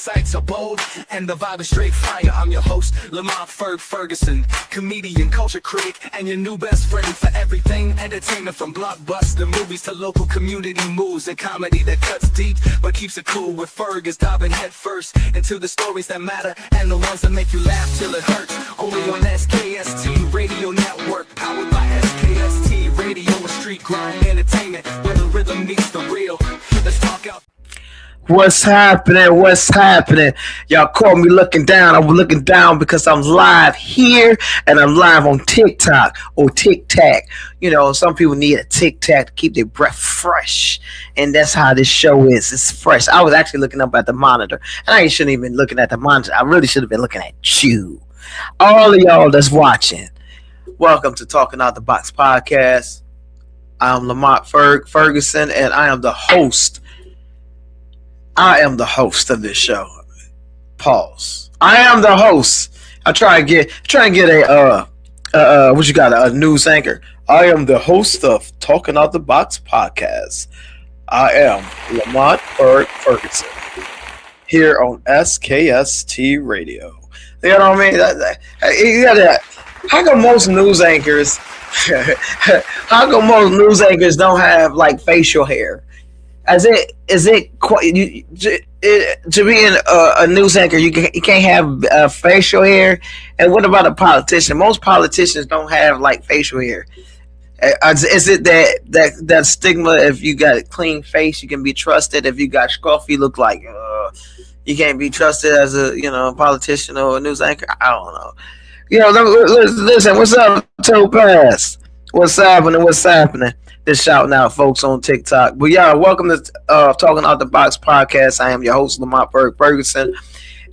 sights are bold, and the vibe is straight fire. I'm your host, Lamont Fergson, comedian, culture critic, and your new best friend for everything entertainment, from blockbuster movies to local community moves and comedy that cuts deep but keeps it cool. With Ferg is diving head first into the stories that matter and the ones that make you laugh till it hurts. Only on SKST Radio Network, powered by SKST Radio and Street Grind Entertainment, where the rhythm meets the real. Let's talk out. What's happening? What's happening? Y'all caught me looking down. I'm looking down because I'm live here and I'm live on TikTok or TikTok. You know, some people need a TikTok to keep their breath fresh, and that's how this show is. It's fresh. I was actually looking up at the monitor, and I shouldn't even been looking at the monitor. I really should have been looking at you. All of y'all that's watching, welcome to Talking Out the Box podcast. I'm Lamont Fergson, and I am the host. I am the host of this show. Pause. I am the host. I try and get what you got, a news anchor. I am the host of Talking Out the Box podcast. I am Lamont Fergson here on SKST Radio. You know what I mean? How come most news anchors? How come most news anchors don't have like facial hair? Is it quite to be a news anchor? You can't have facial hair. And what about a politician? Most politicians don't have like facial hair. Is it that stigma? If you got a clean face, you can be trusted. If you got scruffy, look like you can't be trusted as a politician or a news anchor. I don't know. Listen. What's up, Topaz? What's happening? Just shouting out folks on TikTok. But yeah, welcome to Talking Out the Box podcast. I am your host, Lamont Fergson,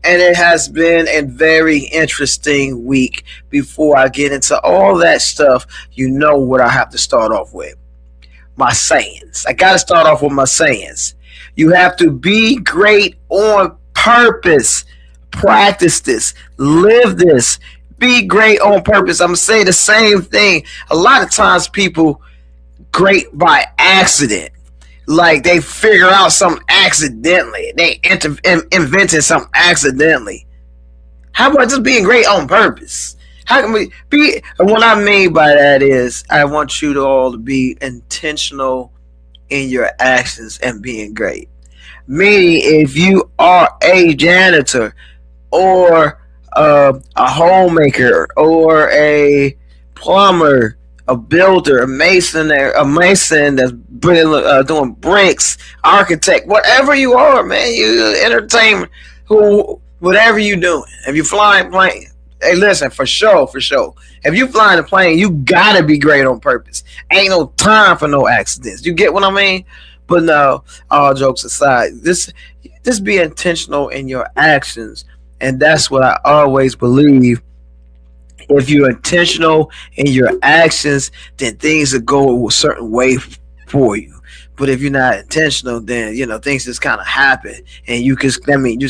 and it has been a very interesting week. Before I get into all that stuff, you know what I have to start off with. My sayings. I got to start off with my sayings. You have to be great on purpose. Practice this. Live this. Be great on purpose. I'm going to say the same thing. A lot of times people great by accident, like they figure out something accidentally, they invented something accidentally. How about just being great on purpose? How can we be? And what I mean by that is I want you to all to be intentional in your actions and being great. Meaning, if you are a janitor or a homemaker or a plumber, a builder, a mason that's doing bricks, architect, whatever you are, man, you entertainment, whatever you doing. If you flying plane, hey, listen, for sure. If you flying a plane, you gotta be great on purpose. Ain't no time for no accidents. You get what I mean? But no, all jokes aside, just be intentional in your actions, and that's what I always believe. If you're intentional in your actions, then things will go a certain way for you. But if you're not intentional, then things just kind of happen, and you just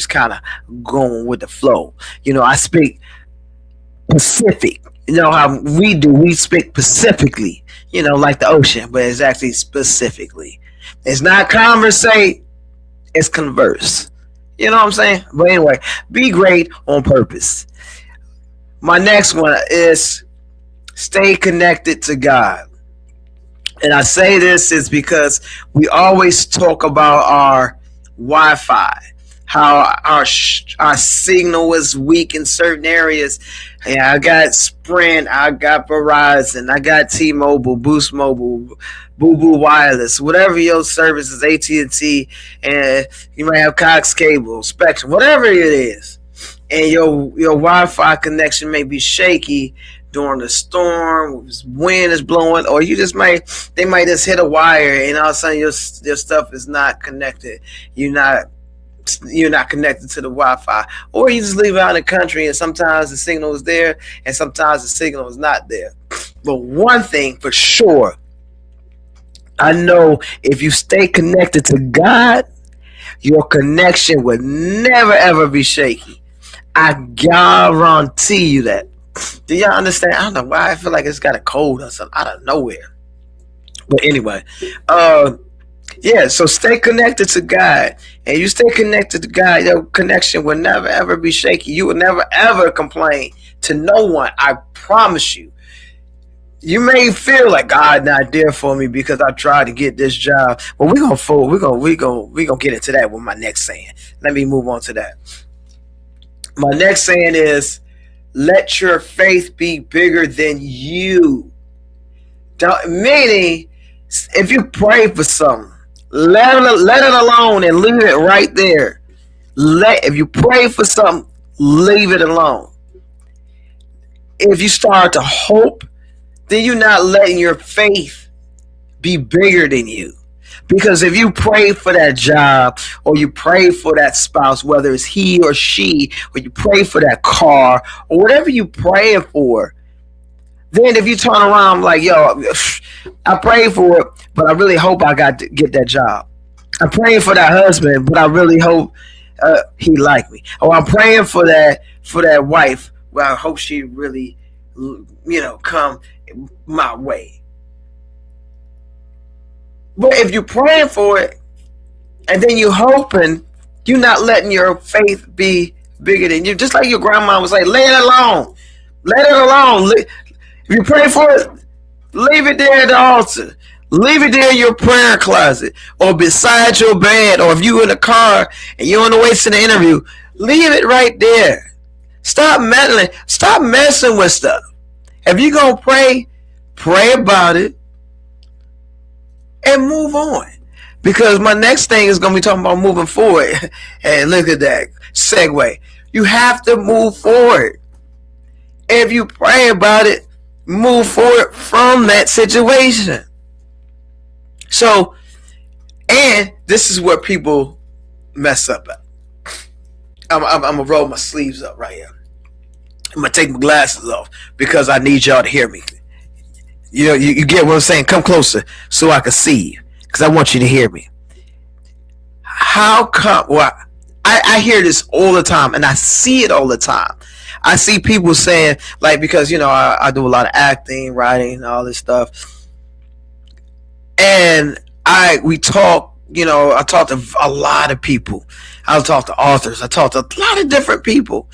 kind of going with the flow. I speak Pacific. How we speak pacifically. Like the ocean, but it's actually specifically. It's not conversate, it's converse. You know what I'm saying? But anyway, be great on purpose. My next one is stay connected to God. And I say this is because we always talk about our Wi-Fi, how our signal is weak in certain areas. Yeah, I got Sprint, I got Verizon, I got T-Mobile, Boost Mobile, Boo Boo Wireless, whatever your service is, AT&T, and you might have Cox Cable, Spectrum, whatever it is. And your Wi-Fi connection may be shaky during the storm, wind is blowing, or they might just hit a wire, and all of a sudden your stuff is not connected. You're not connected to the Wi-Fi, or you just leave out in the country, and sometimes the signal is there, and sometimes the signal is not there. But one thing for sure, I know if you stay connected to God, your connection will never ever be shaky. I guarantee you that. Do y'all understand? I don't know why I feel like it's got a cold or something out of nowhere. But anyway, Yeah, so stay connected to God. And you stay connected to God, your connection will never ever be shaky. You will never ever complain to no one. I promise you. You may feel like God not there for me because I tried to get this job. But we're gonna fold. We're gonna get into that with my next saying. Let me move on to that. My next saying is, let your faith be bigger than you. Meaning, if you pray for something, let it alone and leave it right there. If you pray for something, leave it alone. If you start to hope, then you're not letting your faith be bigger than you. Because if you pray for that job, or you pray for that spouse, whether it's he or she, or you pray for that car, or whatever you praying for, then if you turn around like, yo, I prayed for it, but I really hope I got to get that job. I'm praying for that husband, but I really hope he like me. Or I'm praying for that wife, well, I hope she really, come my way. But if you're praying for it and then you're hoping, you're not letting your faith be bigger than you. Just like your grandma was like, lay it alone. Let it alone. If you pray for it, leave it there at the altar. Leave it there in your prayer closet or beside your bed, or if you're in a car and you're on the way to the interview, leave it right there. Stop meddling. Stop messing with stuff. If you're going to pray about it and move on. Because my next thing is going to be talking about moving forward. And look at that segue. You have to move forward. If you pray about it, move forward from that situation. So, and this is where people mess up at. I'm going to roll my sleeves up right here. I'm going to take my glasses off because I need y'all to hear me. You get what I'm saying? Come closer so I can see you, because I want you to hear me. How come? Well, I hear this all the time, and I see it all the time. I see people saying, like, because, I do a lot of acting, writing, all this stuff. And we talk, I talk to a lot of people. I talk to authors. I talk to a lot of different people.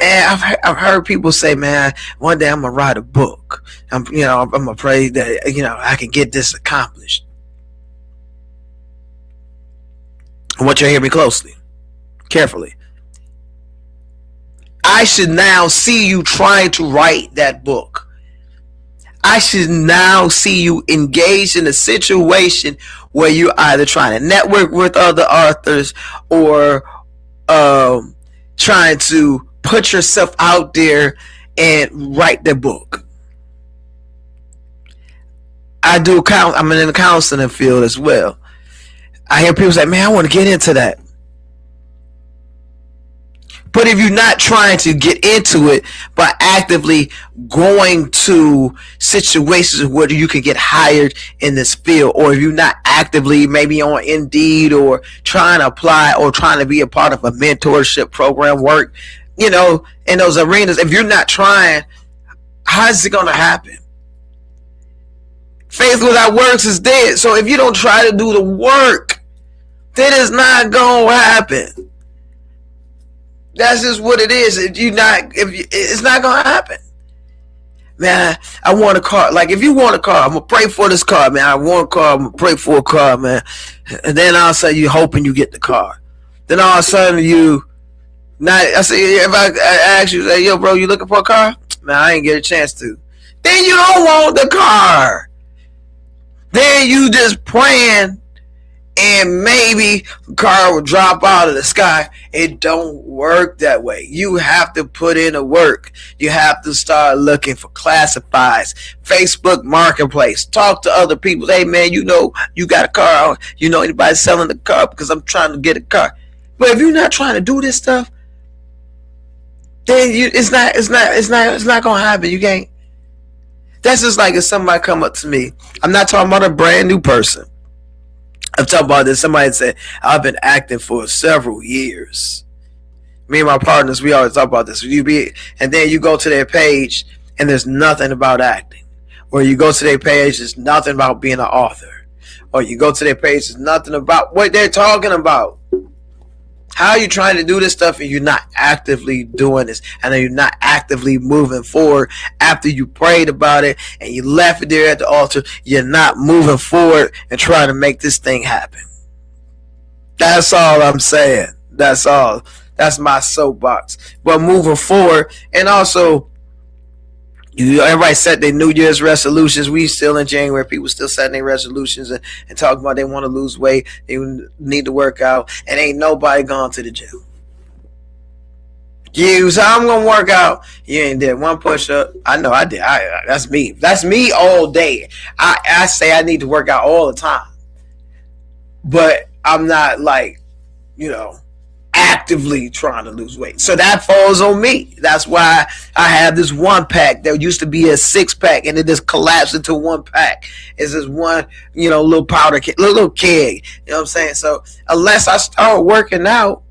And I've heard people say, man, one day I'm going to write a book. I'm going to pray that, I can get this accomplished. I want you to hear me closely, carefully. I should now see you trying to write that book. I should now see you engaged in a situation where you're either trying to network with other authors or trying to put yourself out there and write the book. I'm in the counseling field as well. I hear people say, man, I want to get into that. But if you're not trying to get into it by actively going to situations where you can get hired in this field, or if you're not actively maybe on Indeed or trying to apply or trying to be a part of a mentorship program work, in those arenas, if you're not trying, how is it going to happen? Faith without works is dead. So if you don't try to do the work, then it's not going to happen. That's just what it is. It's not gonna happen. Man, I want a car. Like, if you want a car, I'm gonna pray for this car, man. I want a car. I'm gonna pray for a car, man. And then all of a sudden you hoping you get the car. Then all of a sudden I say, if I ask you, say, yo, bro, you looking for a car? Man, I ain't get a chance to. Then you don't want the car. Then you just praying, and maybe a car will drop out of the sky. It don't work that way. You have to put in the work. You have to start looking for classifieds, Facebook Marketplace. Talk to other people. Hey, man, you got a car. You know anybody selling the car? Because I'm trying to get a car. But if you're not trying to do this stuff, then it's not gonna happen. You can't. That's just like if somebody come up to me. I'm not talking about a brand new person. I'm talking about this. Somebody said, I've been acting for several years. Me and my partners, we always talk about this. And then you go to their page and there's nothing about acting. Or you go to their page, there's nothing about being an author. or you go to their page, there's nothing about what they're talking about. How are you trying to do this stuff and you're not actively doing this, and then you're not actively moving forward after you prayed about it and you left it there at the altar? You're not moving forward and trying to make this thing happen. That's all I'm saying. That's all. That's my soapbox. But moving forward, and also, everybody set their New Year's resolutions. We still in January. People still setting their resolutions and talking about they want to lose weight. They need to work out. And ain't nobody gone to the gym. You, so I'm going to work out. You ain't did one push-up. I know I did. That's me. That's me all day. I say I need to work out all the time. But I'm not like, actively trying to lose weight. So that falls on me. That's why I have this 1-pack that used to be a 6-pack and it just collapsed into 1-pack. It's this one, little powder keg, little keg. You know what I'm saying? So unless I start working out,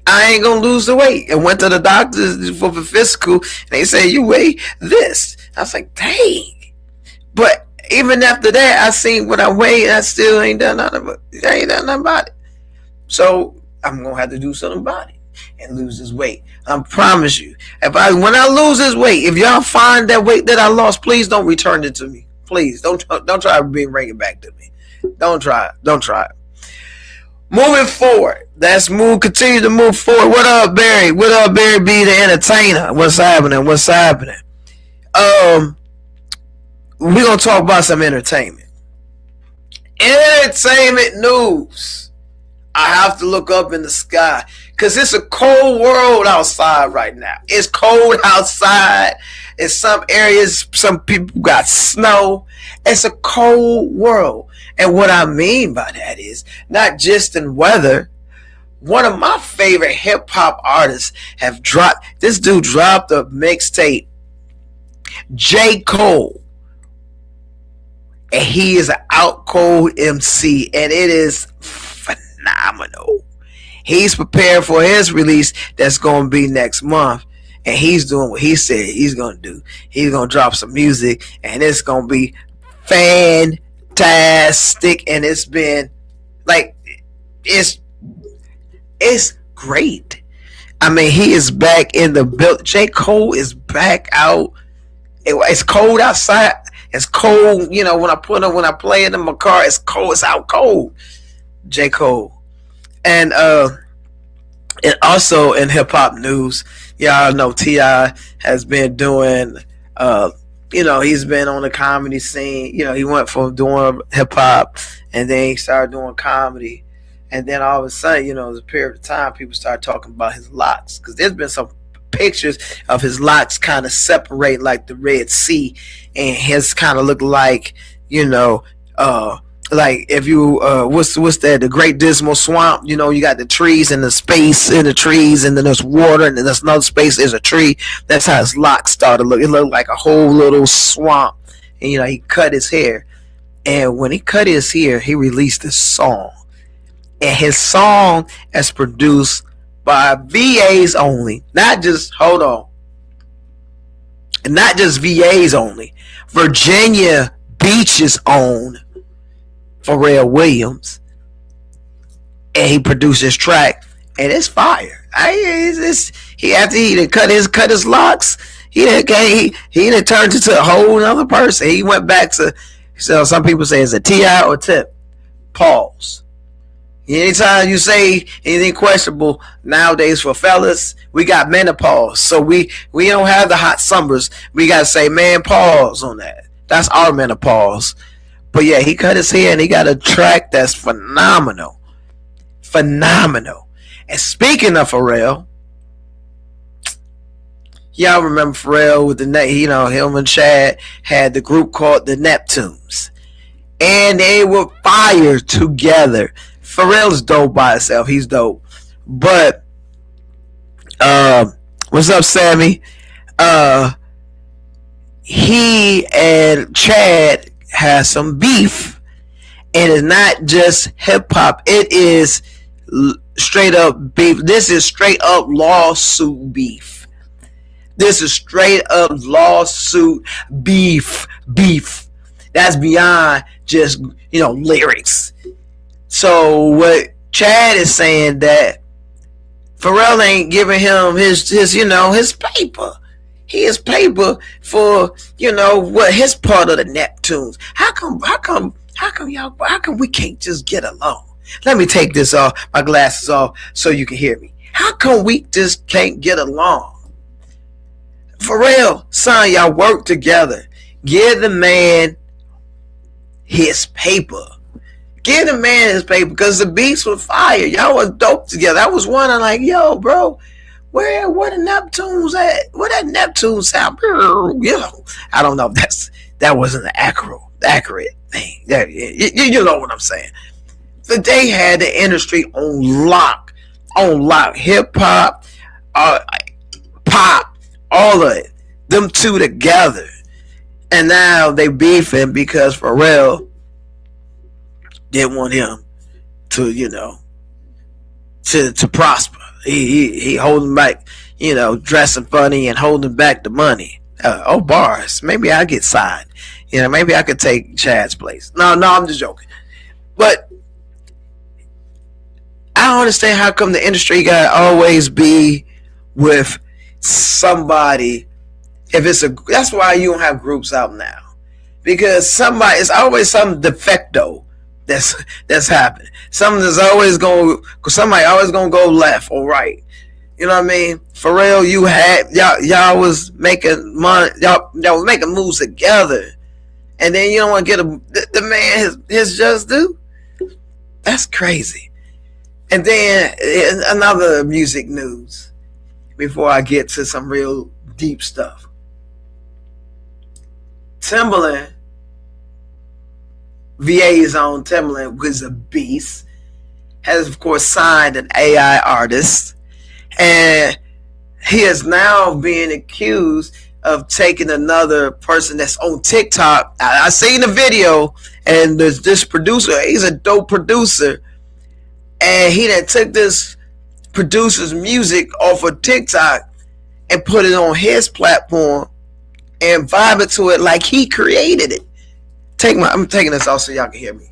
I ain't gonna lose the weight. And went to the doctor for the physical and they say, you weigh this. I was like, dang. But even after that, I seen what I weighed, I still ain't done nothing about it. So I'm gonna have to do something about it and lose this weight. I promise you. When I lose this weight, if y'all find that weight that I lost, please don't return it to me. Please don't try to bring it back to me. Don't try it. Moving forward, continue to move forward. What up, Barry? What up, Barry B, the entertainer? What's happening? We're gonna talk about some entertainment news. I have to look up in the sky because it's a cold world outside right now. It's cold outside. In some areas, some people got snow. It's a cold world. And what I mean by that is not just in weather. One of my favorite hip hop artists this dude dropped a mixtape, J. Cole. And he is an out cold MC, and it is phenomenal. He's prepared for his release that's going to be next month, and he's doing what he said he's going to do. He's going to drop some music, and it's going to be fantastic. And it's been like it's great. I mean, he is back in the build. J. Cole is back out. It's cold outside. It's cold, when I play it in my car. It's cold. It's out cold. J. Cole. And also in hip hop news, y'all know T.I. has been doing, he's been on the comedy scene. He went from doing hip hop and then he started doing comedy. And then all of a sudden, there's a period of time people started talking about his locks, because there's been some pictures of his locks kind of separate like the Red Sea, and his kind of look like, like if you what's that, the Great Dismal Swamp. You got the trees and the space in the trees, and then there's water, and then there's another space, there's a tree. That's how his locks started to look. It looked like a whole little swamp. And he cut his hair, and when he cut his hair, he released a song, and his song is produced by VAs only, not just VAs only, Virginia Beach's own Pharrell Williams, and he produced this track, and it's fire. After he done cut his locks, he done turned into a whole other person. He went back to, so some people say it's a T.I. or Tip. Pause. Anytime you say anything questionable nowadays for fellas, we got menopause. So we don't have the hot summers. We got to say, man, pause on that. That's our menopause. But yeah, he cut his hair and he got a track that's phenomenal. Phenomenal. And speaking of Pharrell, y'all remember Pharrell with him and Chad had the group called the Neptunes. And they were fire together. Pharrell's dope by himself. He's dope. But what's up, Sammy? He and Chad has some beef, and it's not just hip hop. It is straight up beef. This is straight up lawsuit beef. This is straight up lawsuit beef. That's beyond just, lyrics. So what Chad is saying that Pharrell ain't giving him his paper. He is paper for, what his part of the Neptunes. How come we can't just get along? Let me take my glasses off so you can hear me. How come we just can't get along? Pharrell, son, y'all work together. Give the man his paper. Give the man his paper, because the beats were fire. Y'all was dope together. I was wondering, like, yo, bro, where the Neptunes at? Where that Neptune sound? I don't know if that wasn't the accurate thing. You know what I'm saying. But they had the industry on lock. Hip hop, pop, all of it. Them two together. And now they beefing because Pharrell didn't want him to, to prosper. He holding back, dressing funny and holding back the money. Bars. Maybe I get signed. Maybe I could take Chad's place. No, I'm just joking. But I don't understand how come the industry gotta always be with somebody. That's why you don't have groups out now, because it's always some defecto that's happening. Somebody always gonna go left or right. You know what I mean? Pharrell, y'all was making money, y'all was making moves together, and then you don't want to get the man his just due. That's crazy. And then another music news before I get to some real deep stuff. Timbaland, VA's own Timbaland, who's a beast, has of course signed an AI artist, and he is now being accused of taking another person that's on TikTok. I seen the video, and there's this producer. He's a dope producer, and he that took this producer's music off of TikTok and put it on his platform and vibe it to it like he created it. I'm taking this off so y'all can hear me.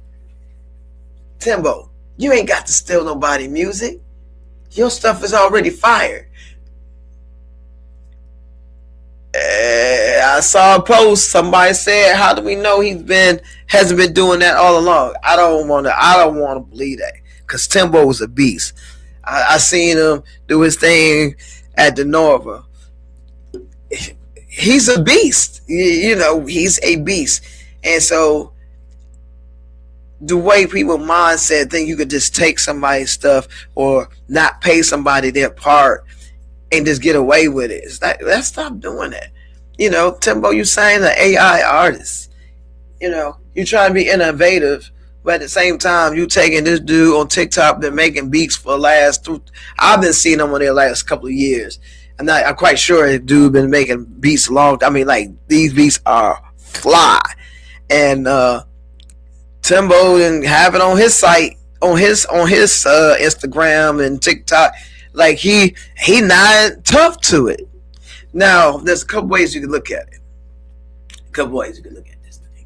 Timbo, you ain't got to steal nobody music. Your stuff is already fired. I saw a post. Somebody said, "How do we know hasn't been doing that all along?" I don't want to believe that, because Timbo was a beast. I seen him do his thing at the Nova. He's a beast. He's a beast. And so the way people mindset think you could just take somebody's stuff or not pay somebody their part and just get away with it. Let's stop doing that. Timbo, you signed an AI artist. You trying to be innovative, but at the same time, you taking this dude on TikTok been making beats for I've been seeing him on their last couple of years. I'm quite sure the dude been making beats long. I mean, like, these beats are fly. And Timbo didn't have it on his site, on his Instagram and TikTok. Like, he not tough to it. Now, there's a couple ways you can look at it. This thing.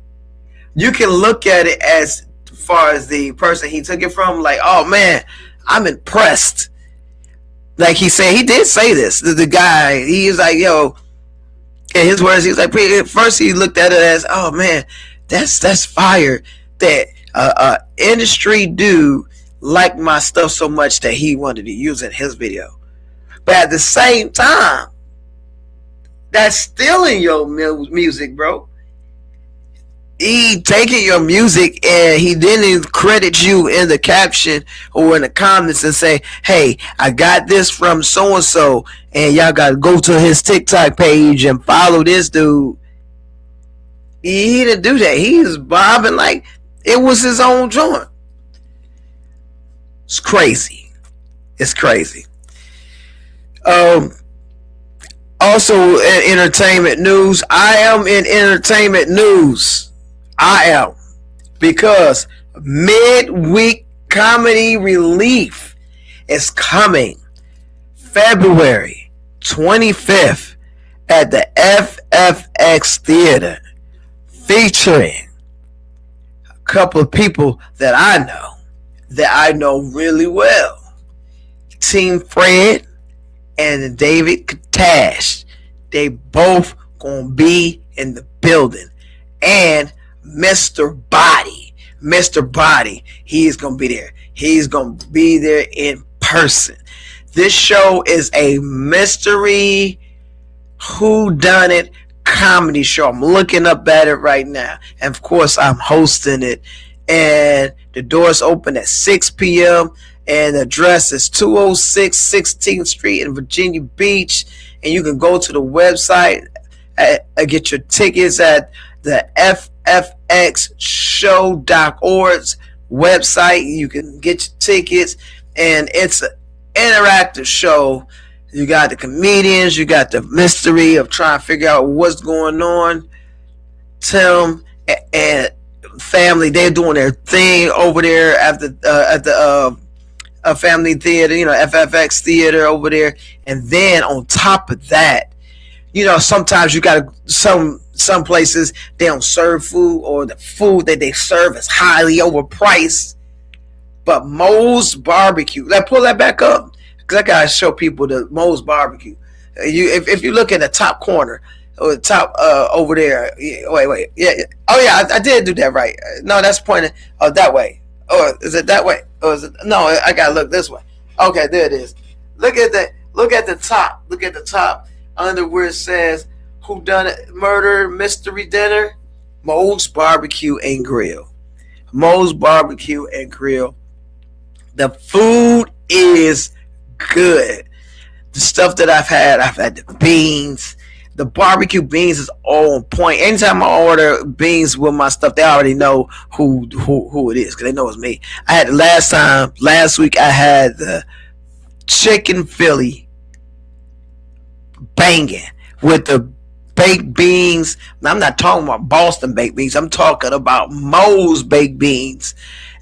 You can look at it as far as the person he took it from, like, oh man, I'm impressed. Like he said, he did say this. The guy, he was like, yo, in his words, he was like, first he looked at it as, oh man, that's fire. That industry dude liked my stuff so much that he wanted to use it in his video. But at the same time, that's stealing your music, bro. He taking your music and he didn't credit you in the caption or in the comments and say, hey, I got this from so-and-so, and y'all got to go to his TikTok page and follow this dude. He didn't do that. He's bobbing like it was his own joint. It's crazy. Also in entertainment news, I am in entertainment news. I am, because midweek comedy relief is coming February 25th at the FFX Theater, featuring couple of people that I know really well. Team Fred and David Katash. They both gonna be in the building. And Mr. Body. He is gonna be there. He's gonna be there in person. This show is a mystery whodunit comedy show. I'm looking up at it right now. And of course, I'm hosting it. And the doors open at 6 p.m. And the address is 206 16th Street in Virginia Beach. And you can go to the website and get your tickets at the ffxshow.org's website. You can get your tickets. And it's an interactive show. You got the comedians, you got the mystery of trying to figure out what's going on. Tim and family, they're doing their thing over there at the family theater, FFX theater over there. And then on top of that, sometimes you got some places they don't serve food, or the food that they serve is highly overpriced. But Moe's Barbecue, pull that back up, because I gotta show people the Moe's Barbecue. If you look in the top corner, or the top over there, wait, yeah, oh yeah, I did do that right. No, that's pointing that way. Or is it that way? Or is it? No, I gotta look this way. Okay, there it is. Look at the top. Look at the top under where it says "Who Done It? Murder Mystery Dinner." Moe's Barbecue and Grill. Moe's Barbecue and Grill. The food is good. The stuff that I've had the beans. The barbecue beans is all on point. Anytime I order beans with my stuff, they already know who it is, because they know it's me. I had last week I had the chicken Philly banging with the baked beans. Now, I'm not talking about Boston baked beans. I'm talking about Moe's baked beans.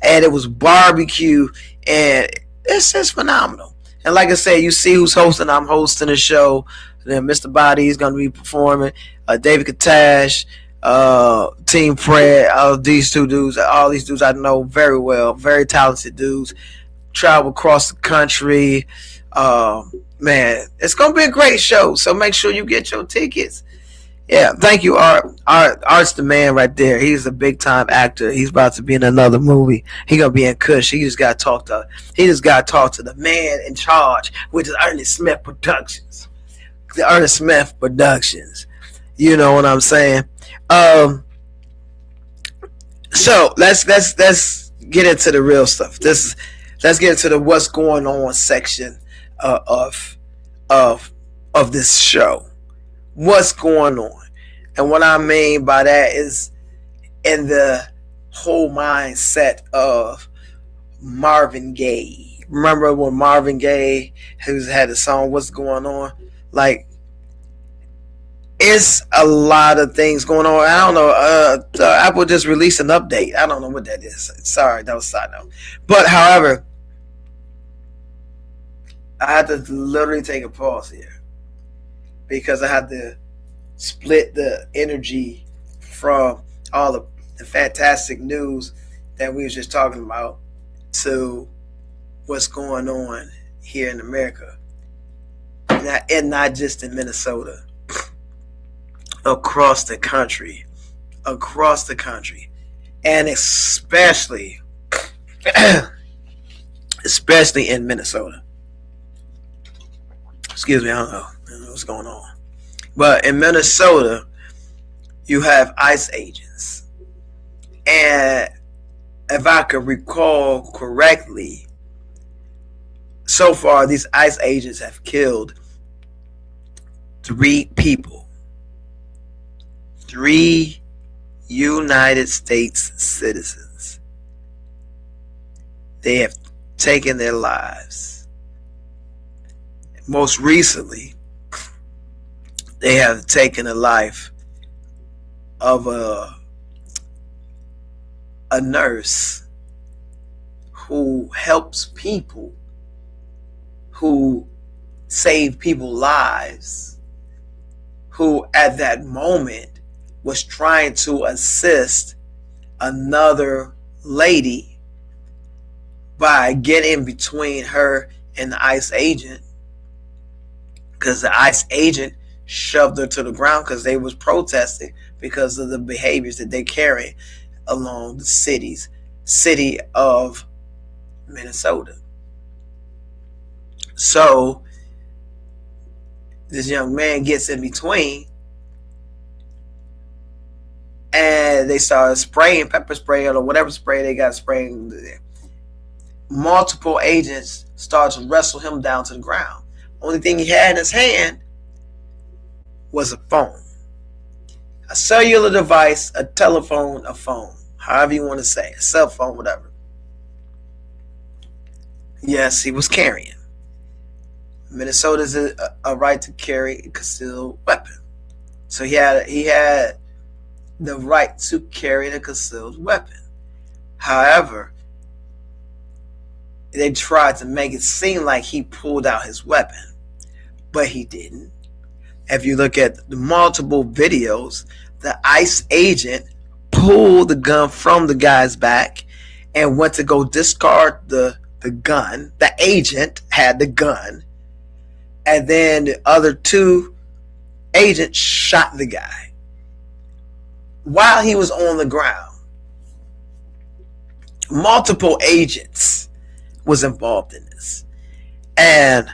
And it was barbecue, and it's just phenomenal. And like I said, you see who's hosting. I'm hosting the show. Then Mr. Body is going to be performing. David Katash, Team Fred, all these dudes I know very well. Very talented dudes. Travel across the country. Man, it's going to be a great show. So make sure you get your tickets. Yeah, thank you, Art. Art's the man right there. He's a big time actor. He's about to be in another movie. He gonna be in Kush. He just got to talk to the man in charge, which is Ernest Smith Productions. The Ernest Smith Productions. You know what I'm saying? So let's get into the real stuff. Let's get into the what's going on section of this show. What's going on? And what I mean by that is in the whole mindset of Marvin Gaye. Remember when Marvin Gaye had the song "What's Going On"? Like, it's a lot of things going on. I don't know. Apple just released an update. I don't know what that is. Sorry, that was a side note. But however, I had to literally take a pause here, because I had to split the energy from all the fantastic news that we was just talking about to what's going on here in America. And not just in Minnesota. Across the country. And especially in Minnesota. Excuse me, I don't know what's going on. But in Minnesota, you have ICE agents. And if I could recall correctly, so far these ICE agents have killed 3 people. 3 United States citizens. They have taken their lives. Most recently, they have taken the life of a nurse who helps people, who save people's lives, who at that moment was trying to assist another lady by getting between her and the ICE agent, because the ICE agent shoved her to the ground because they was protesting because of the behaviors that they carry along the city of Minnesota. So this young man gets in between, and they started spraying pepper spray or whatever spray they got spraying. Multiple agents started to wrestle him down to the ground. Only thing he had in his hand was a phone, a cellular device, a telephone, a phone, however you want to say, a cell phone, whatever. Yes, he was carrying. Minnesota's a right to carry a concealed weapon, so he had the right to carry a concealed weapon. However, they tried to make it seem like he pulled out his weapon, but he didn't. If you look at the multiple videos, the ICE agent pulled the gun from the guy's back and went to go discard the gun. The agent had the gun, and then the other two agents shot the guy while he was on the ground. Multiple agents was involved in this, and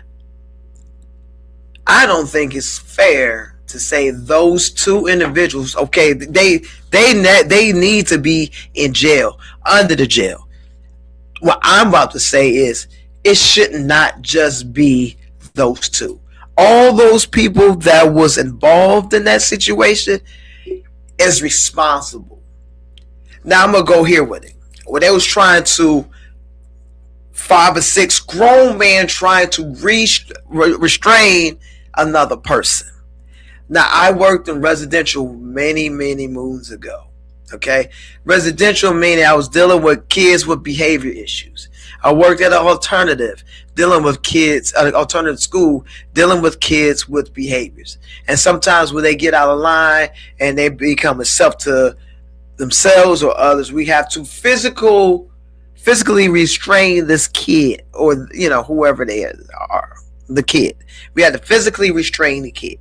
I don't think it's fair to say those two individuals, okay, they need to be in jail, under the jail. What I'm about to say is it should not just be those two. All those people that was involved in that situation is responsible. Now I'm gonna go here with it. When they was trying to 5 or 6 grown men trying to restrain another person. Now, I worked in residential many moons ago. Okay, residential meaning I was dealing with kids with behavior issues. I worked at an alternative, dealing with kids at an alternative school, dealing with kids with behaviors. And sometimes when they get out of line and they become a self to themselves or others, we have to physically restrain this kid, or whoever they are, the kid. We had to physically restrain the kid.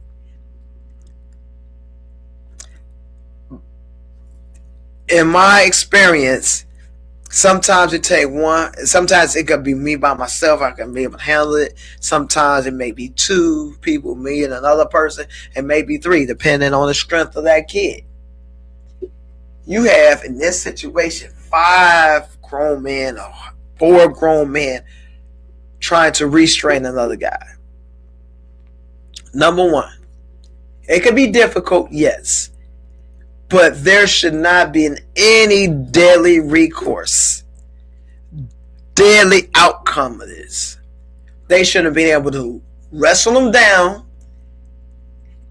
In my experience, sometimes it take one. Sometimes it could be me by myself. I can be able to handle it. Sometimes it may be 2 people, me and another person, and maybe 3, depending on the strength of that kid. You have in this situation 5 grown men or 4 grown men trying to restrain another guy. Number one, it could be difficult, yes, but there should not be any deadly recourse, deadly outcome of this. They shouldn't have been able to wrestle them down,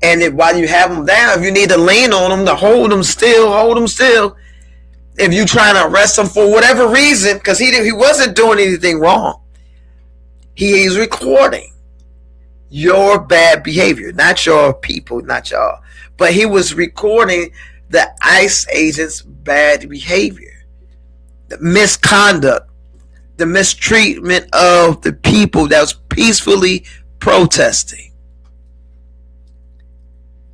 and while you have them down, if you need to lean on them to hold them still, hold them still. If you're trying to arrest him for whatever reason, because he wasn't doing anything wrong, he is recording your bad behavior, not your people, not y'all, but he was recording the ICE agent's bad behavior, the misconduct, the mistreatment of the people that was peacefully protesting.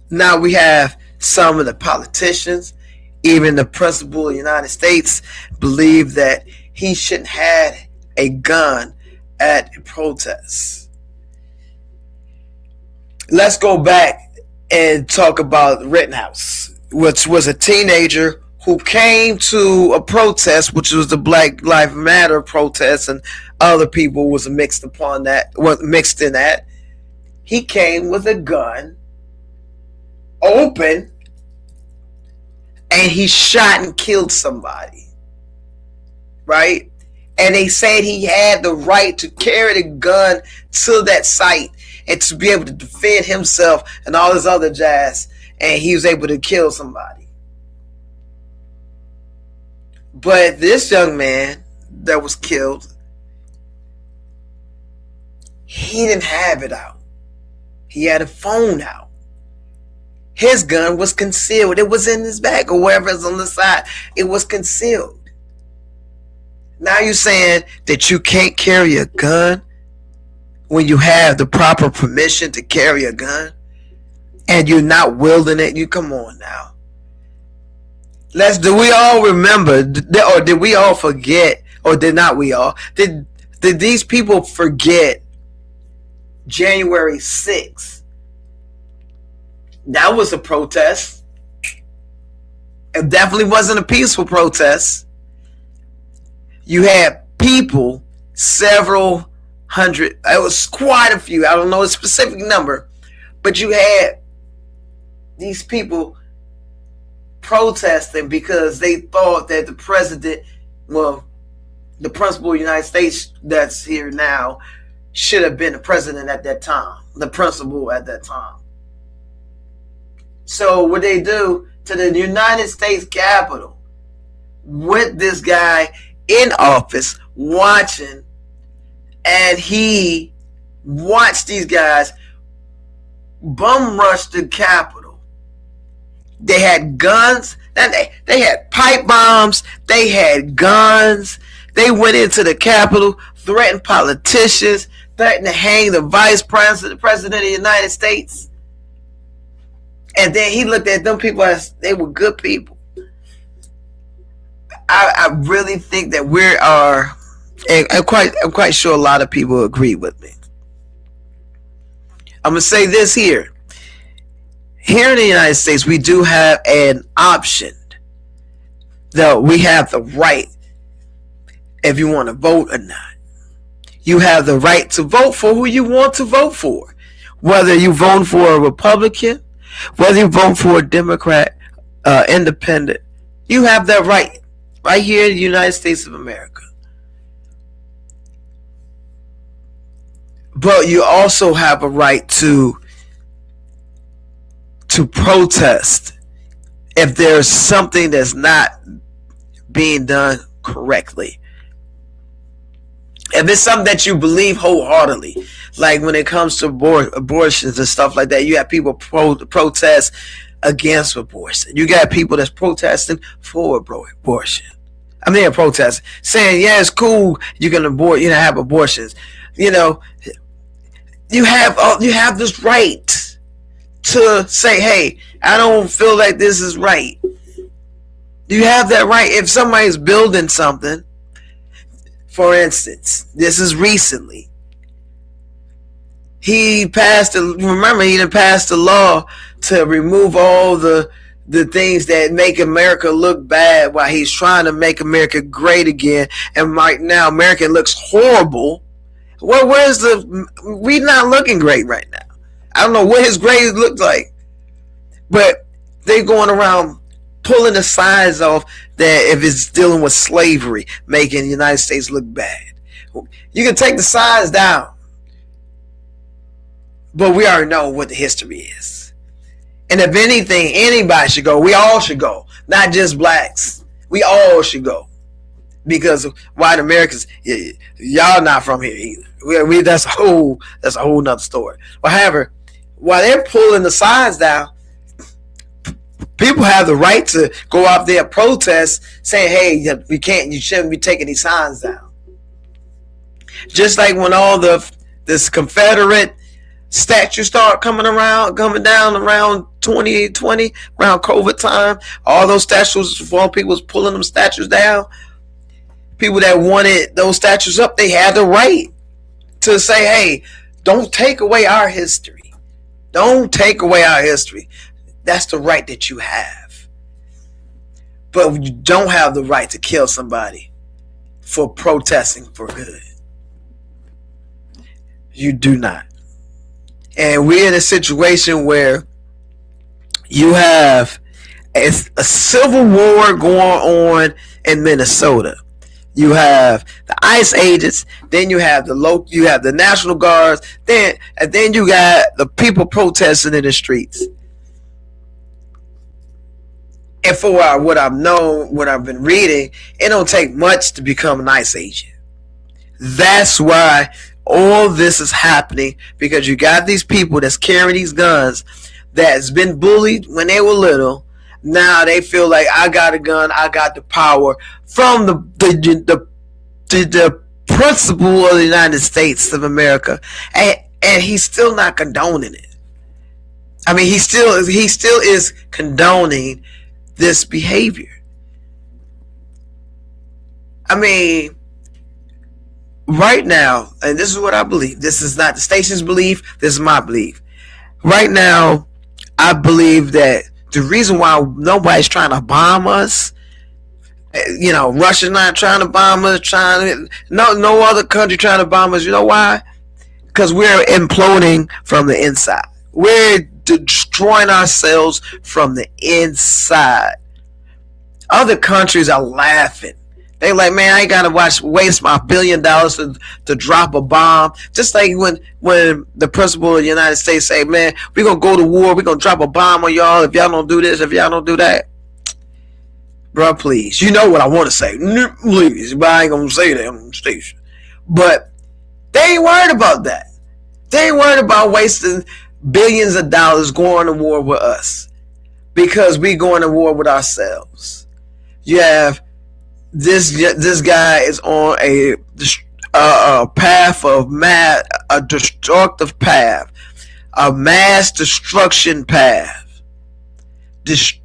Now we have some of the politicians, even the principal of the United States, believe that he shouldn't have a gun at protests. Let's go back and talk about Rittenhouse, which was a teenager who came to a protest, which was the Black Lives Matter protest, and other people was mixed in that. He came with a gun, open, and he shot and killed somebody, right? And they said he had the right to carry the gun to that site and to be able to defend himself and all this other jazz, and he was able to kill somebody. But this young man that was killed, he didn't have it out. He had a phone out. His gun was concealed. It was in his bag or wherever it's on the side. It was concealed. Now you're saying that you can't carry a gun when you have the proper permission to carry a gun and you're not wielding it. You come on now. Do we all remember, or did we all forget, or did not we all? Did these people forget January 6th? That was a protest. It definitely wasn't a peaceful protest. You had people, several hundred, it was quite a few, I don't know a specific number, but you had these people protesting because they thought that the president, well, the principal of the United States that's here now, should have been the president at that time, the principal at that time. So what they do to the United States Capitol with this guy in office watching, and he watched these guys bum rush the Capitol. They had guns, they had pipe bombs, they had guns. They went into the Capitol, threatened politicians, threatened to hang the vice president of the United States. And then he looked at them people as they were good people. I really think that we are, and I'm quite sure a lot of people agree with me. I'm going to say this here. Here in the United States, we do have an option. Though we have the right, if you want to vote or not. You have the right to vote for who you want to vote for. Whether you vote for a Republican, whether you vote for a Democrat, independent, you have that right here in the United States of America. But you also have a right to protest if there's something that's not being done correctly. If it's something that you believe wholeheartedly, like when it comes to abortions and stuff like that, you have people protest against abortion. You got people that's protesting for abortion. I mean, they're protesting, saying, yeah, it's cool, you can abort, have abortions. You have this right to say, hey, I don't feel like this is right. You have that right. If somebody's building something, for instance, this is recently, he passed the law to remove all the things that make America look bad while he's trying to make America great again. And right now, America looks horrible. Well, we're not looking great right now. I don't know what his grades look like, but they're going around pulling the signs off that if it's dealing with slavery, making the United States look bad. You can take the signs down, but we already know what the history is. And if anything, anybody should go. We all should go, not just blacks. We all should go, because white Americans, y'all not from here either. That's a whole nother story. However, while they're pulling the signs down, people have the right to go out there and protest, saying, hey, you shouldn't be taking these signs down. Just like when all this Confederate statues start coming down around 2020, around COVID time, all those statues, people was pulling them statues down. People that wanted those statues up, they had the right to say, hey, don't take away our history. Don't take away our history. That's the right that you have. But you don't have the right to kill somebody for protesting for good. You do not. And we're in a situation where you have a civil war going on in Minnesota. You have the ICE agents, then you have the National Guards, then you got the people protesting in the streets. And for what I've known, what I've been reading, it don't take much to become an ICE agent. That's why all this is happening, because you got these people that's carrying these guns that's been bullied when they were little. Now they feel like I got a gun, I got the power from the the principle of the United States of America, and he's still not condoning it. I mean, he still is condoning this behavior. I mean, right now, and this is what I believe. This is not the station's belief. This is my belief. Right now, I believe that the reason why nobody's trying to bomb us, Russia's not trying to bomb us, no other country trying to bomb us. You know why? Because we're imploding from the inside. We're destroying ourselves from the inside. Other countries are laughing. They like, man, I ain't gotta waste my $1 billion to drop a bomb. Just like when the principal of the United States say, man, we're gonna go to war, we're gonna drop a bomb on y'all if y'all don't do this, if y'all don't do that. Bro, please. You know what I want to say. Please. But I ain't gonna say that on the station. But they ain't worried about that. They ain't worried about wasting billions of dollars going to war with us. Because we going to war with ourselves. You have this guy is on a path of a destructive path, a mass destruction path. The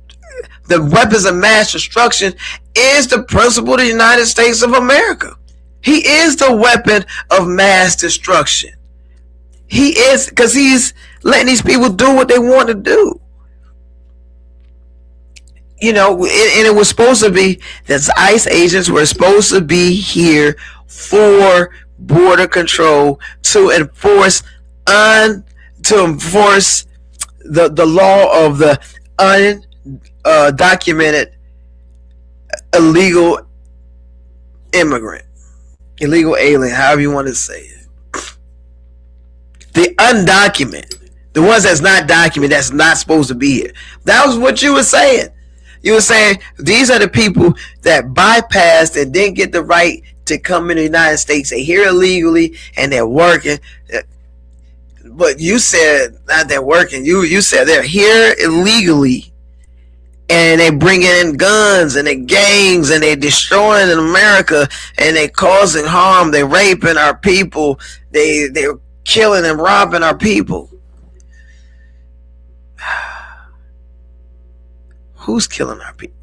weapons of mass destruction is the principle of the United States of America. He is the weapon of mass destruction. He is, because he's letting these people do what they want to do. And it was supposed to be that ICE agents were supposed to be here for border control to enforce the law of the undocumented illegal immigrant, illegal alien, however you want to say it. The undocumented, the ones that's not documented, that's not supposed to be here. That was what you were saying. You were saying these are the people that bypassed and didn't get the right to come in the United States. They're here illegally and they're working. But you said not they're working. You said they're here illegally and they bringing in guns and they gangs and they destroying in America and they causing harm. They raping our people. They're killing and robbing our people. Who's killing our people?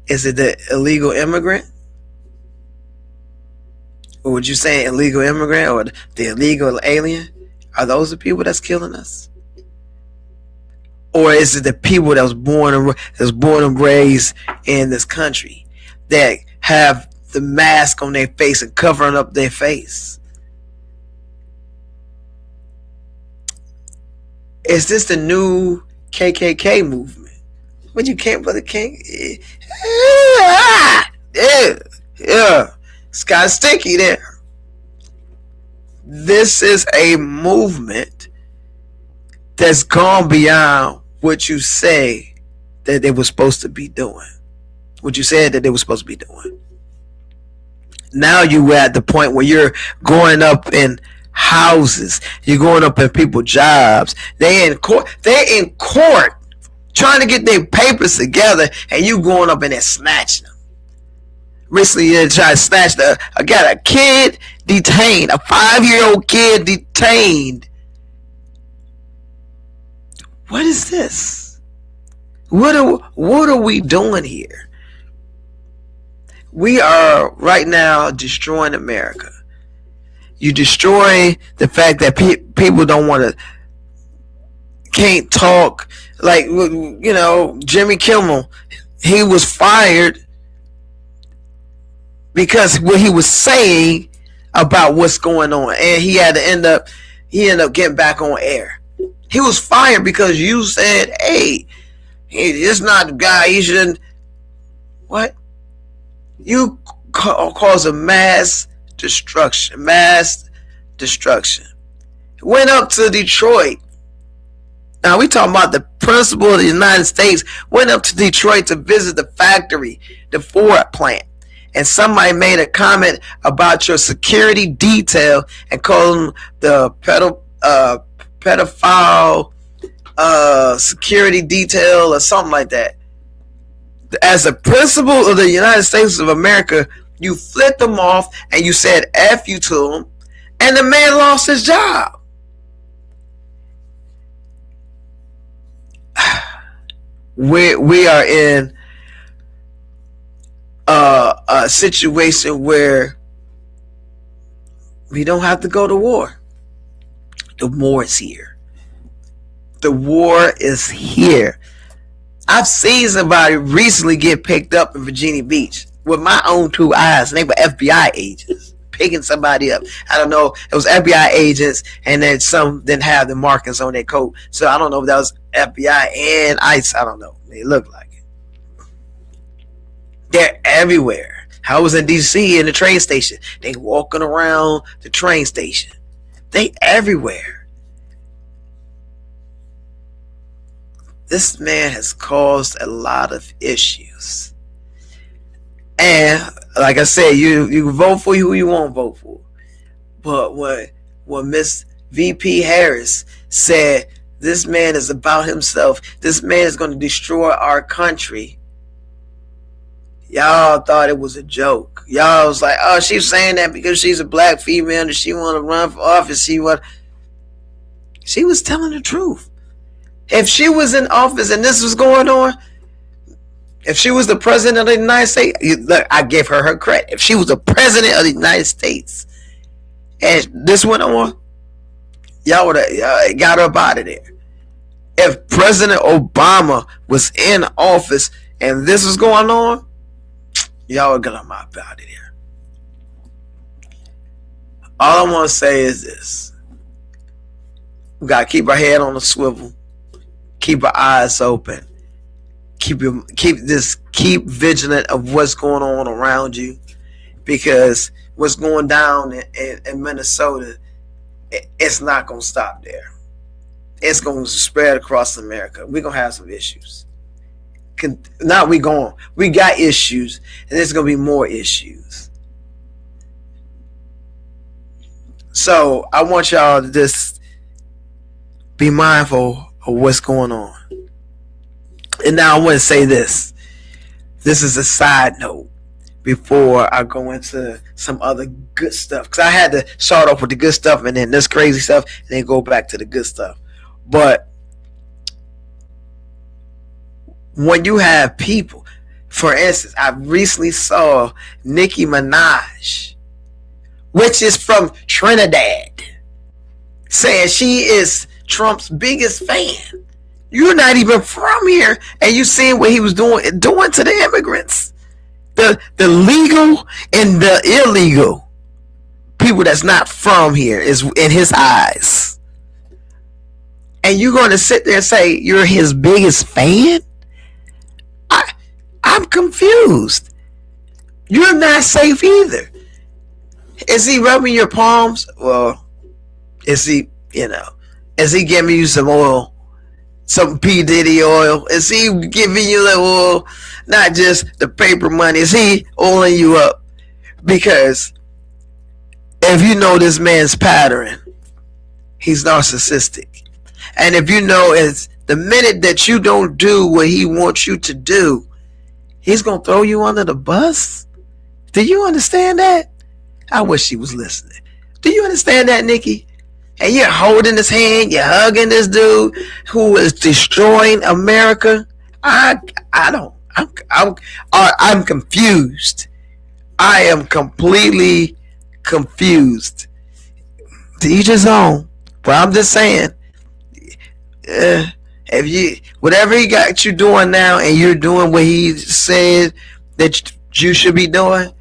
Is it the illegal immigrant? Or would you say illegal immigrant or the illegal alien? Are those the people that's killing us? Or is it the people that was born and raised in this country that have the mask on their face and covering up their face? Is this the new KKK movement? But you can't put the king. Yeah. It's kind of sticky there. This is a movement that's gone beyond what you say that they were supposed to be doing. What you said that they were supposed to be doing. Now you at the point where you're going up in houses, you're going up in people's jobs. They in court trying to get their papers together, and you going up in there snatching them. Recently, you tried to snatch I got a kid detained, a 5-year-old kid detained. What is this? What are we doing here? We are right now destroying America. You destroy the fact that people don't want to, can't talk. Like, Jimmy Kimmel, he was fired because what he was saying about what's going on, and he ended up getting back on air. He was fired because you said, "Hey, it's not the guy. He shouldn't." What? You cause a mass destruction. Went up to Detroit. Now we talking about the principal of the United States went up to Detroit to visit the factory, the Ford plant, and somebody made a comment about your security detail and called them the pedophile security detail or something like that. As a principal of the United States of America, you flipped them off and you said F you to him, and the man lost his job. We are in a situation where we don't have to go to war. The war is here. The war is here. I've seen somebody recently get picked up in Virginia Beach with my own two eyes, and they were FBI agents picking somebody up. I don't know. It was FBI agents, and then some didn't have the markings on their coat. So I don't know if that was FBI and ICE. I don't know. They look like it. They're everywhere. I was in D.C. in the train station. They walking around the train station. They everywhere. This man has caused a lot of issues. And like I said, you can vote for who you want to vote for. But when Miss VP Harris said this man is about himself, this man is going to destroy our country, y'all thought it was a joke. Y'all was like, oh, she's saying that because she's a black female and she want to run for office. She was telling the truth. If she was in office and this was going on, if she was the president of the United States, look, I give her credit. If she was the president of the United States and this went on, y'all would have got her up out of there. If President Obama was in office and this was going on, y'all would get him out of there. All I want to say is this. We got to keep our head on the swivel. Keep our eyes open. Keep vigilant of what's going on around you, because what's going down in Minnesota, it's not going to stop there. It's going to spread across America. We're going to have some issues. We got issues, and there's going to be more issues. So I want y'all to just be mindful of what's going on. And now I want to say this. This is a side note before I go into some other good stuff, because I had to start off with the good stuff and then this crazy stuff and then go back to the good stuff. But when you have people, for instance, I recently saw Nicki Minaj, which is from Trinidad, saying she is Trump's biggest fan. You're not even from here, and you seeing what he was doing to the immigrants, the legal and the illegal people that's not from here is in his eyes. And you're going to sit there and say you're his biggest fan? I'm confused. You're not safe either. Is he rubbing your palms? Well, is he giving you some oil? Some P. Diddy oil? Is he giving you the oil? Not just the paper money. Is he oiling you up? Because if you know this man's pattern, he's narcissistic. And if you know it's the minute that you don't do what he wants you to do, he's going to throw you under the bus. Do you understand that? I wish she was listening. Do you understand that, Nikki? And you're holding his hand, you're hugging this dude who is destroying America. I'm confused. I am completely confused. To each his own. But I'm just saying, whatever he got you doing now, and you're doing what he said that you should be doing,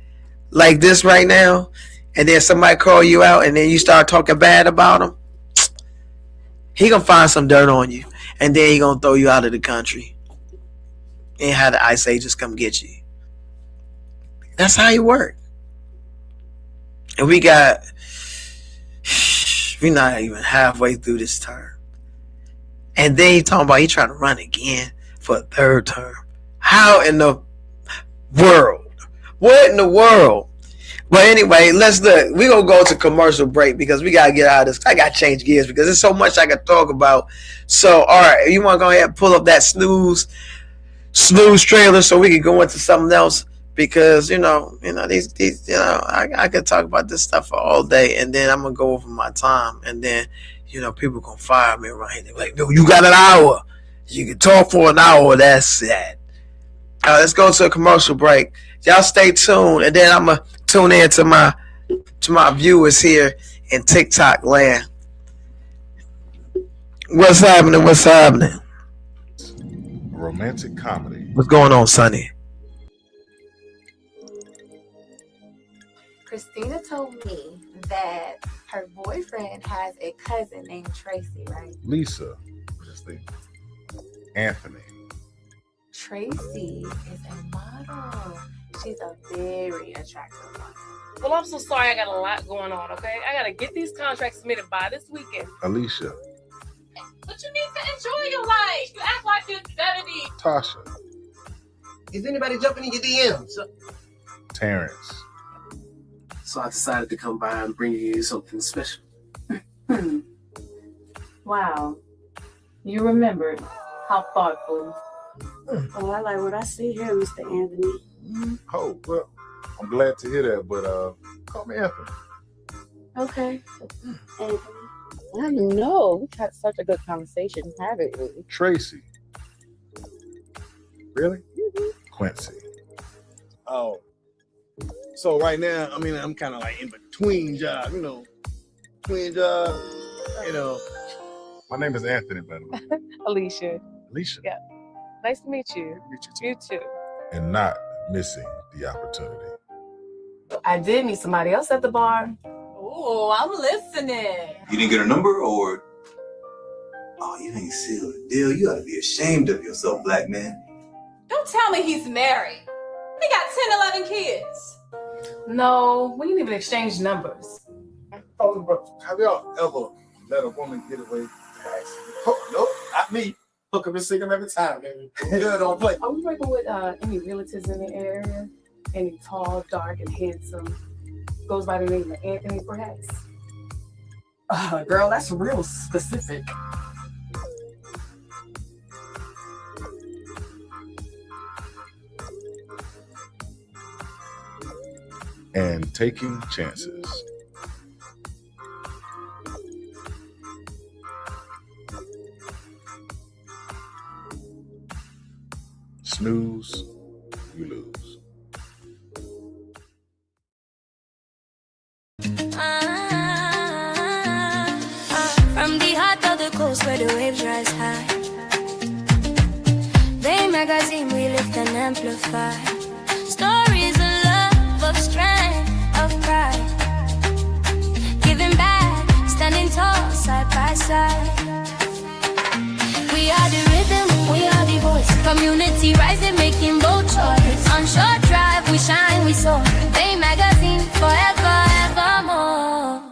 like this right now, and then somebody call you out and then you start talking bad about him, he gonna find some dirt on you, and then he gonna throw you out of the country and have the ICE agents come get you. That's how you work. And we're not even halfway through this term, and then he talking about he trying to run again for a third term. How in the world? What in the world? But anyway, let's look. We're going to go to commercial break because we got to get out of this. I got to change gears because there's so much I can talk about. So, all right, you want to go ahead and pull up that snooze snooze trailer so we can go into something else because these I could talk about this stuff for all day and then I'm gonna go over my time and then people gonna fire me right here. They're like, no, you got an hour. You can talk for an hour. That's it. Let's go to a commercial break. Y'all stay tuned and then I'm gonna tune in to my viewers here in TikTok land. What's happening? What's happening? Romantic comedy. What's going on, Sonny? Christina told me that her boyfriend has a cousin named Tracy, right? Lisa. Just think. Anthony. Tracy is a model. She's a very attractive model. Well, I'm so sorry. I got a lot going on, okay? I got to get these contracts submitted by this weekend. Alicia. But you need to enjoy your life. You act like you're 70. Tasha. Is anybody jumping in your DMs? Terrence. So I decided to come by and bring you something special. Wow. You remembered. How thoughtful. Oh, I like what I see here, Mr. Anthony. Oh, well, I'm glad to hear that, but call me Anthony. Okay. Anthony. I know. We've had such a good conversation, haven't we? Tracy. Really? Quincy. Oh. So right now, I'm kind of like in between jobs, between jobs, My name is Anthony, by the way. Alicia. Alicia. Yeah. Nice to meet you. You too. And not missing the opportunity. I did meet somebody else at the bar. Oh, I'm listening. You didn't get her number, or you ain't sealed the deal? You ought to be ashamed of yourself, black man. Don't tell me he's married. He got 10, 11 kids. No, we didn't even exchange numbers. Oh, but have y'all ever let a woman get away with accident? Oh, nope, not me. Hook up and sick him every time, baby. Don't play. Are we working with any relatives in the area? Any tall, dark, and handsome? Goes by the name of Anthony, perhaps? Girl, that's real specific. And taking chances. Snooze, you lose. From the heart of the coast where the waves rise high, they magazine we lift and amplify. Stories of love, of strength, of pride. Giving back, standing tall, side by side. We are the rhythm, we are the voice. Community rising, making bold choice. On short drive, we shine, we soar. They magazine, forever, evermore.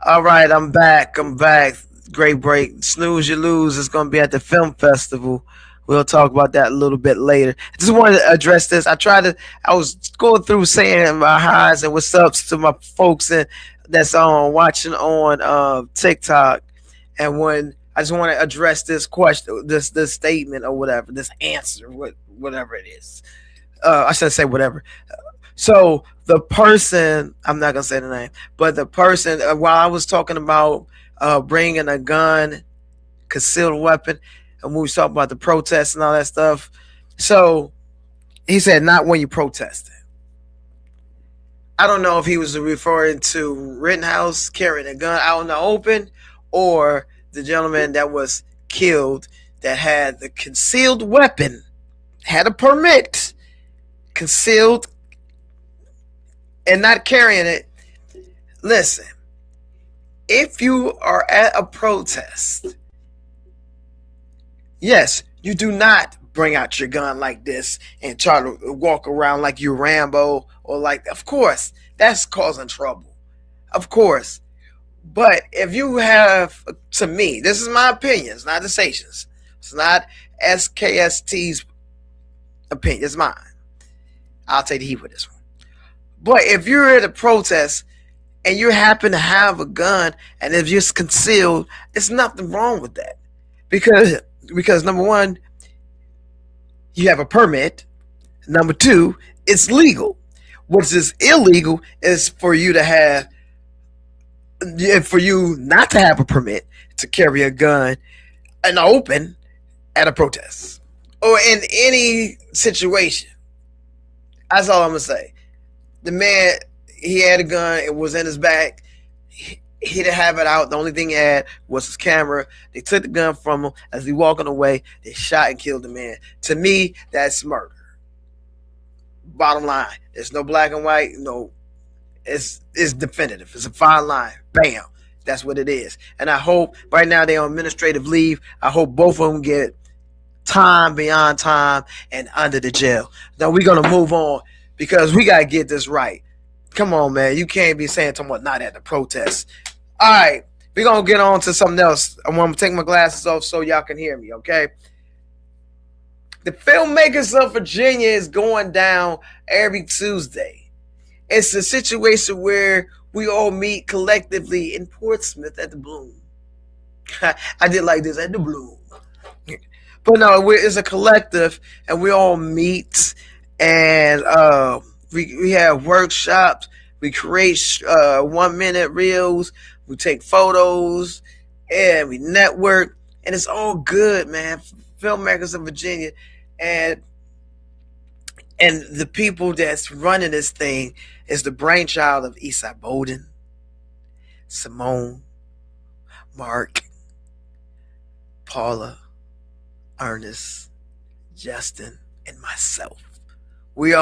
All right, I'm back. Great break. Snooze, you lose. It's going to be at the film festival. We'll talk about that a little bit later. I just wanted to address this. I was going through saying my highs and what's ups to my folks that's watching on TikTok. And when I just want to address this question, this statement or whatever, this answer, whatever it is. I should say whatever. So the person, I'm not going to say the name, but the person, while I was talking about bringing a gun, concealed weapon, and we was talking about the protests and all that stuff. So he said, not when you protesting. I don't know if he was referring to Rittenhouse carrying a gun out in the open or the gentleman that was killed that had the concealed weapon, had a permit, concealed and not carrying it. Listen, if you are at a protest, yes, you do not bring out your gun like this and try to walk around like you're Rambo or like, of course, that's causing trouble. Of course. But if you have, to me, this is my opinion, it's not the station's. It's not SKST's opinion, it's mine. I'll take the heat with this one. But if you're at a protest and you happen to have a gun and it's just concealed, there's nothing wrong with that. Because number one, you have a permit. Number two, it's legal. What is illegal is for you not to have a permit to carry a gun in the open at a protest or in any situation. That's all I'm gonna say. The man, he had a gun. It was in his back. He didn't have it out. The only thing he had was his camera. They took the gun from him as he walking away. They shot and killed the man. To me, that's murder. Bottom line, there's no black and white. No, it's definitive. It's a fine line. Bam. That's what it is. And I hope right now they're on administrative leave. I hope both of them get time beyond time and under the jail. Now we're gonna move on because we gotta get this right. Come on, man. You can't be saying someone not at the protest. All right, we're gonna get on to something else. I'm gonna take my glasses off so y'all can hear me, okay? The Filmmakers of Virginia is going down every Tuesday. It's a situation where we all meet collectively in Portsmouth at the Bloom. I did like this, at the Bloom. But no, it's a collective, and we all meet, and we have workshops. We create 1-minute reels. We take photos, and we network, and it's all good, man. Filmmakers of Virginia, and the people that's running this thing is the brainchild of Eastside Bowden, Simone, Mark, Paula, Ernest, Justin, and myself. We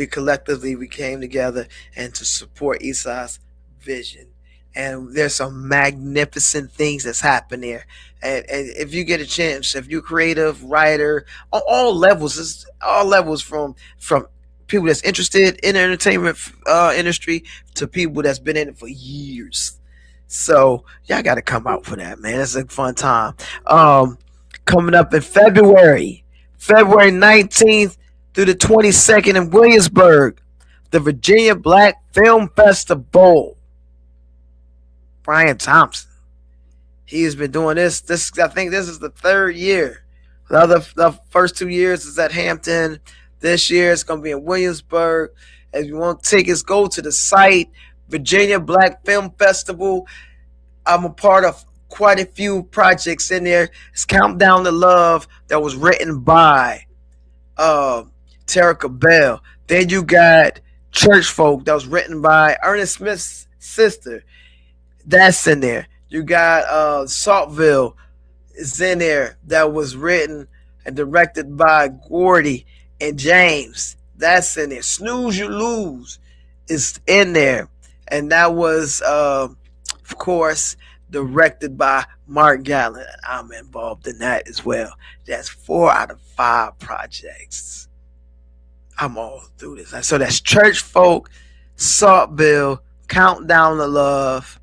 collectively came together and to support Eastside's vision. And there's some magnificent things that's happened there. And if you get a chance, if you're a creative writer, on all levels from people that's interested in the entertainment industry to people that's been in it for years. So y'all got to come out for that, man. It's a fun time. Coming up in February 19th through the 22nd in Williamsburg, the Virginia Black Film Festival. Brian Thompson. He has been doing this. I think this is the third year. The first 2 years is at Hampton. This year it's going to be in Williamsburg. If you want tickets, go to the site, Virginia Black Film Festival. I'm a part of quite a few projects in there. It's Countdown to Love that was written by Terica Bell. Then you got Church Folk that was written by Ernest Smith's sister. That's in there. You got Saltville is in there that was written and directed by Gordy and James. That's in there. Snooze You Lose is in there. And that was, of course, directed by Mark Gallen. I'm involved in that as well. That's 4 out of 5 projects. I'm all through this. So that's Church Folk, Saltville, Countdown to Love,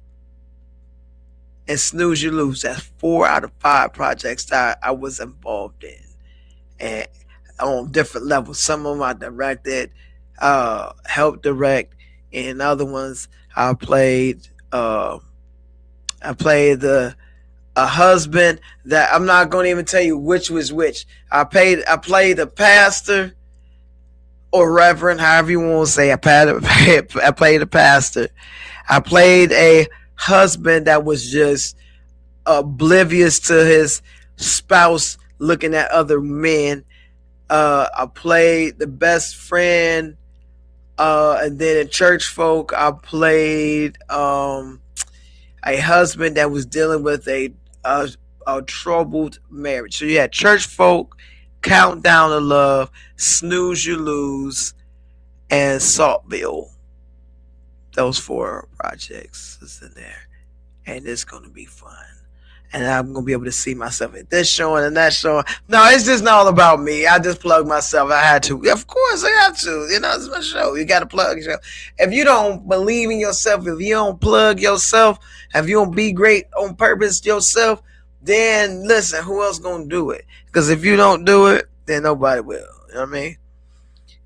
and Snooze You Lose. That's 4 out of 5 projects that I was involved in, and on different levels. Some of them I directed, helped direct, and other ones I played. I played a husband that I'm not going to even tell you which was which. I played a pastor or reverend, however you want to say. I played a pastor. I played a husband that was just oblivious to his spouse looking at other men. I played the best friend, and then in Church Folk I played a husband that was dealing with a troubled marriage. So you had Church Folk, Countdown to Love, Snooze You Lose, and Saltville. Those 4 projects is in there. and it's gonna be fun. And I'm gonna be able to see myself at this show and that show. No, it's just not all about me. I just plug myself. I had to. Of course, I have to. It's my show. You gotta plug yourself. If you don't believe in yourself, if you don't plug yourself, if you don't be great on purpose yourself, then listen, who else gonna do it? Because if you don't do it, then nobody will. You know what I mean?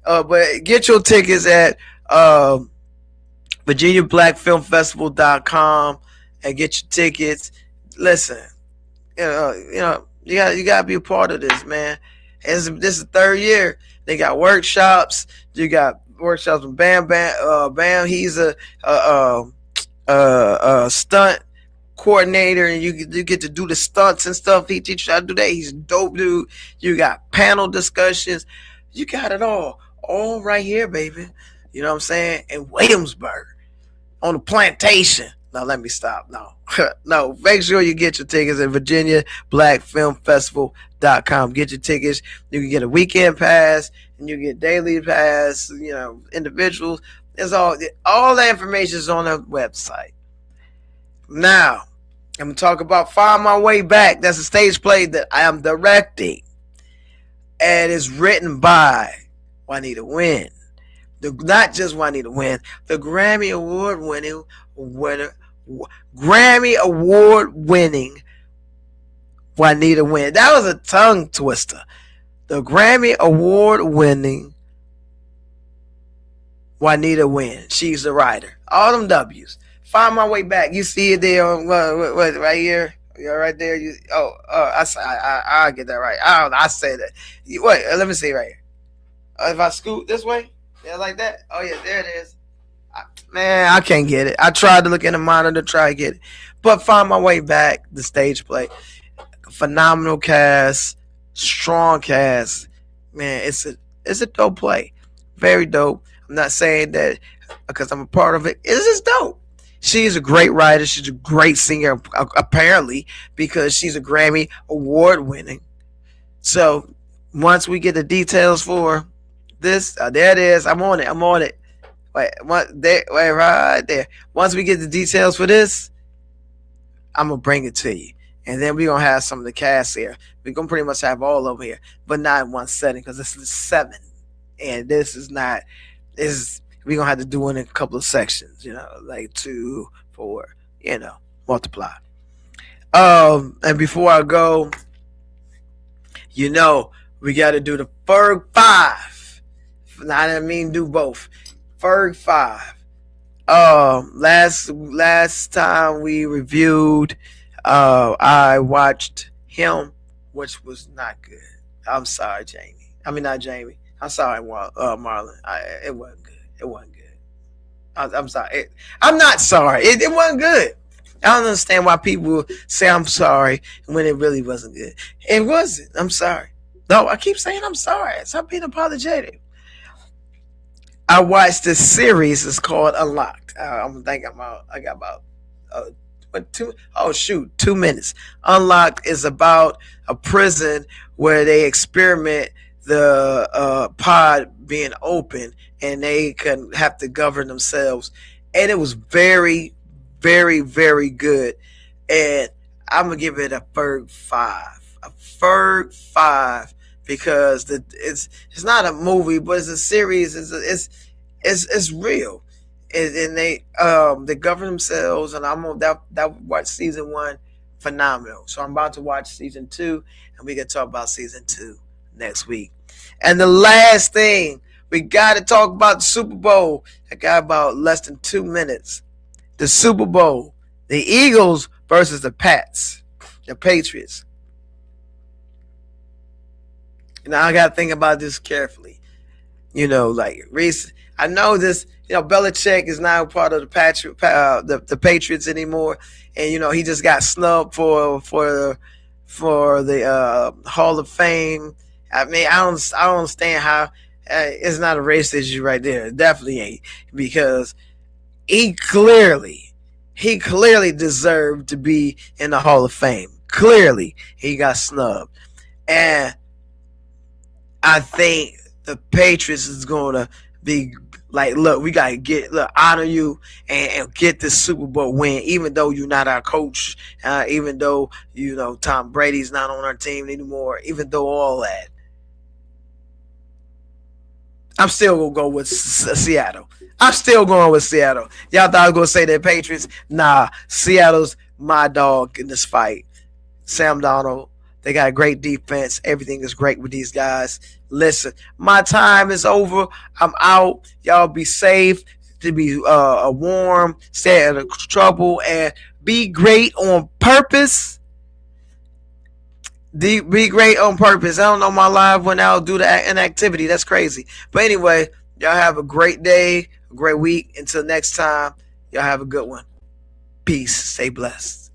But get your tickets at VirginiaBlackFilmFestival.com and get your tickets. Listen, you gotta be a part of this, man. This is the third year. They got workshops. You got workshops with Bam. He's a stunt coordinator, and you get to do the stunts and stuff. He teaches you how to do that. He's a dope dude. You got panel discussions. You got it all right here, baby. You know what I'm saying? In Williamsburg, on the plantation. No, let me stop. No, make sure you get your tickets at VirginiaBlackFilmFestival.com. Get your tickets. You can get a weekend pass, and you get daily pass. Individuals. It's all that information is on the website. Now, I'm gonna talk about Find My Way Back. That's a stage play that I am directing, and it's written by Juanita Wynn. Not just Juanita Wynn, the Grammy Award winning Juanita Wynn. That was a tongue twister. The Grammy Award winning Juanita Wynn. She's the writer. All them W's. Find My Way Back. You see it there on right here. You're right there. I get that right. I don't know. I say that. Wait, let me see right here. If I scoot this way, yeah, like that. Oh yeah, there it is. Man, I can't get it. I tried to look in the monitor to try to get it, but Find My Way Back, the stage play, phenomenal cast, strong cast. Man, it's a dope play, very dope. I'm not saying that because I'm a part of it. It's just dope. She's a great writer. She's a great singer, apparently, because she's a Grammy Award winning. So once we get the details for this, there it is. I'm on it. Wait, right there. Once we get the details for this, I'm gonna bring it to you, and then we're gonna have some of the cast here. We're gonna pretty much have all over here, but not in one setting because this is 7, and this is not. We're gonna have to do it in a couple of sections, like 2, 4, multiply. And before I go, we got to do the Ferg 5. I didn't mean do both. Ferg 5. Last time we reviewed, I watched him, which was not good. I'm sorry, Jamie. I mean, not Jamie. I'm sorry, Marlon. It wasn't good. It wasn't good. I'm sorry. I'm not sorry. It wasn't good. I don't understand why people say I'm sorry when it really wasn't good. It wasn't. I'm sorry. No, I keep saying I'm sorry. Stop being apologetic. I watched this series. It's called Unlocked. I got about 2 minutes. Unlocked is about a prison where they experiment the pod being open, and they can have to govern themselves. And it was very, very, very good. And I'm gonna give it a Ferg 5. A Ferg 5 because it's not a movie, but it's a series. It's real, and they govern themselves. And I'm on that watch season 1, phenomenal. So I'm about to watch season 2, and we can talk about season 2 next week. And the last thing, we got to talk about the Super Bowl. I got about less than 2 minutes. The Super Bowl, the Eagles versus the Patriots. Now I got to think about this carefully. Like Reese, I know this. Belichick is now part of the Patriots anymore, and he just got snubbed for the Hall of Fame. I mean, I don't understand how it's not a race issue right there. It definitely ain't, because he clearly deserved to be in the Hall of Fame. Clearly, he got snubbed, and I think the Patriots is going to be like, look, we gotta honor you and get this Super Bowl win, even though you're not our coach, even though Tom Brady's not on our team anymore, even though all that. I'm still gonna go with Seattle. I'm still going with Seattle. Y'all thought I was gonna say the Patriots? Nah, Seattle's my dog in this fight. Sam Darnold. They got a great defense. Everything is great with these guys. Listen, my time is over. I'm out. Y'all be safe. To be warm. Stay out of trouble and be great on purpose. Be great on purpose. I don't know, my live went out due to an activity. That's crazy. But anyway, y'all have a great day, a great week. Until next time, y'all have a good one. Peace. Stay blessed.